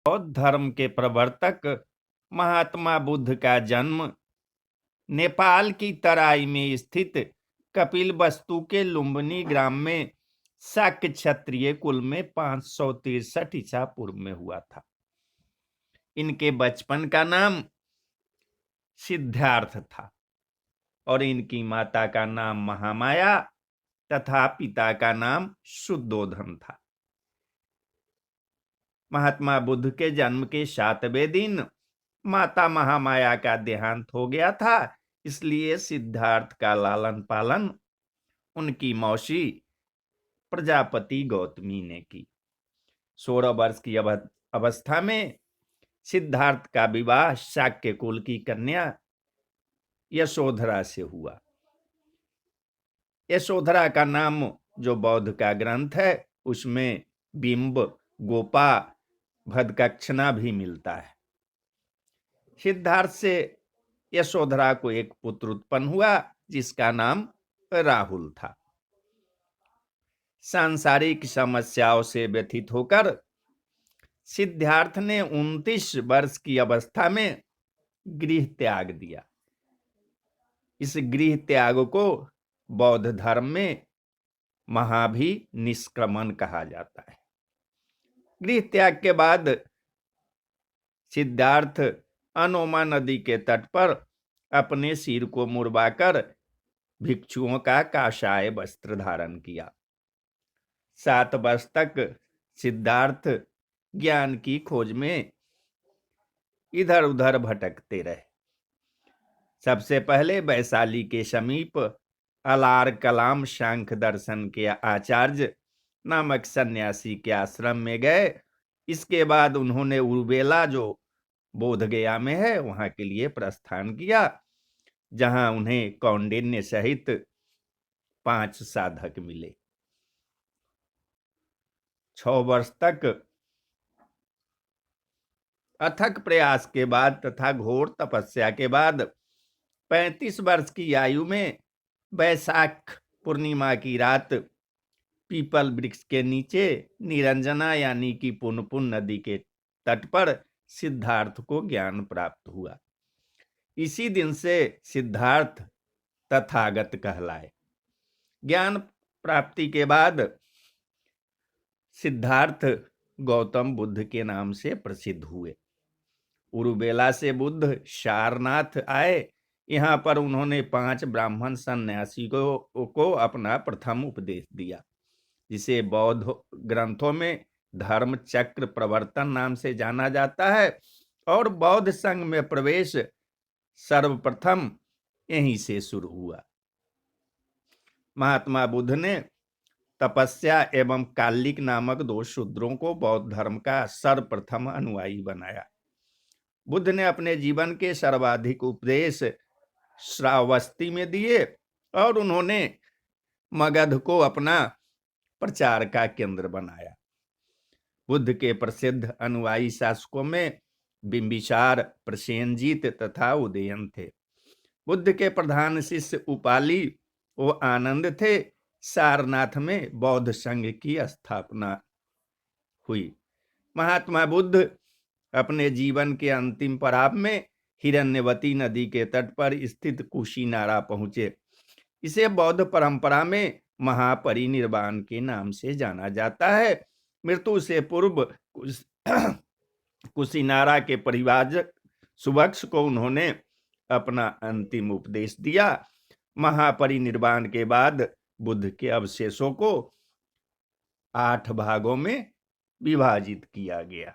बौद्ध धर्म के प्रवर्तक महात्मा बुद्ध का जन्म नेपाल की तराई में स्थित कपिलवस्तु के लुम्बिनी ग्राम में शाक्य क्षत्रिय कुल में 563 ईसा पूर्व में हुआ था। इनके बचपन का नाम सिद्धार्थ था और इनकी माता का नाम महामाया तथा पिता का नाम शुद्धोधन था। महात्मा बुद्ध के जन्म के 7वें दिन माता महामाया का देहांत हो गया था, इसलिए सिद्धार्थ का लालन पालन उनकी मौसी प्रजापति गौतमी ने की। 16 वर्ष की अवस्था में सिद्धार्थ का विवाह शाक्य कुल की कन्या यशोधरा से हुआ। यशोधरा का नाम जो बौद्ध का ग्रंथ है उसमें बिंब, गोपा, भदकक्षणा भी मिलता है। सिद्धार्थ से यशोधरा को एक पुत्र उत्पन्न हुआ जिसका नाम राहुल था। सांसारिक समस्याओं से व्यथित होकर सिद्धार्थ ने 29 वर्ष की अवस्था में गृह त्याग दिया। इस गृह त्याग को बौद्ध धर्म में महाभि निष्क्रमण कहा जाता है। गृह त्याग के बाद सिद्धार्थ अनोमा नदी के तट पर अपने सिर को मुड़वाकर भिक्षुओं का काषाय वस्त्र धारण किया। 7 वर्ष तक सिद्धार्थ ज्ञान की खोज में इधर उधर भटकते रहे। सबसे पहले वैशाली के समीप अलार कलाम सांख्य दर्शन के आचार्य नामक सन्यासी के आश्रम में गए। इसके बाद उन्होंने उर्वेला जो बोधगया में है वहां के लिए प्रस्थान किया, जहां उन्हें कौंडिन्य सहित 5 साधक मिले। 6 वर्ष तक अथक प्रयास के बाद तथा घोर तपस्या के बाद 35 वर्ष की आयु में वैशाख पूर्णिमा की रात पीपल वृक्ष के नीचे निरंजना यानी कि पुनपुन नदी के तट पर सिद्धार्थ को ज्ञान प्राप्त हुआ। इसी दिन से सिद्धार्थ तथागत कहलाए। ज्ञान प्राप्ति के बाद सिद्धार्थ गौतम बुद्ध के नाम से प्रसिद्ध हुए। उरुबेला से बुद्ध सारनाथ आए। यहाँ पर उन्होंने 5 ब्राह्मण सन्यासी को अपना प्रथम उपदेश दिया, जिसे बौद्ध ग्रंथों में धर्म चक्र प्रवर्तन नाम से जाना जाता है। और बौद्ध संघ में प्रवेश सर्वप्रथम यहीं से शुरू हुआ। महात्मा बुद्ध ने तपस्या एवं कालिक नामक 2 शूद्रों को बौद्ध धर्म का सर्वप्रथम अनुयायी बनाया। बुद्ध ने अपने जीवन के सर्वाधिक उपदेश श्रावस्ती में दिए और उन्होंने मगध को अपना प्रचार का केंद्र बनाया। बुद्ध के प्रसिद्ध अनुयायी शासकों में बिंबिसार, प्रसेनजीत तथा उदयन थे। बुद्ध के प्रधान शिष्य उपाली वो आनंद थे। सारनाथ में बौद्ध संघ की स्थापना हुई। महात्मा बुद्ध अपने जीवन के अंतिम पड़ाव में हिरण्यवती नदी के तट पर स्थित कुशीनारा पहुंचे। इसे बौद्ध परंपरा में महापरिनिर्वाण के नाम से जाना जाता है। मृत्यु से पूर्व कुशीनारा के परिव्राजक सुबक्ष को उन्होंने अपना अंतिम उपदेश दिया। महापरिनिर्वाण के बाद बुद्ध के अवशेषों को 8 भागों में विभाजित किया गया।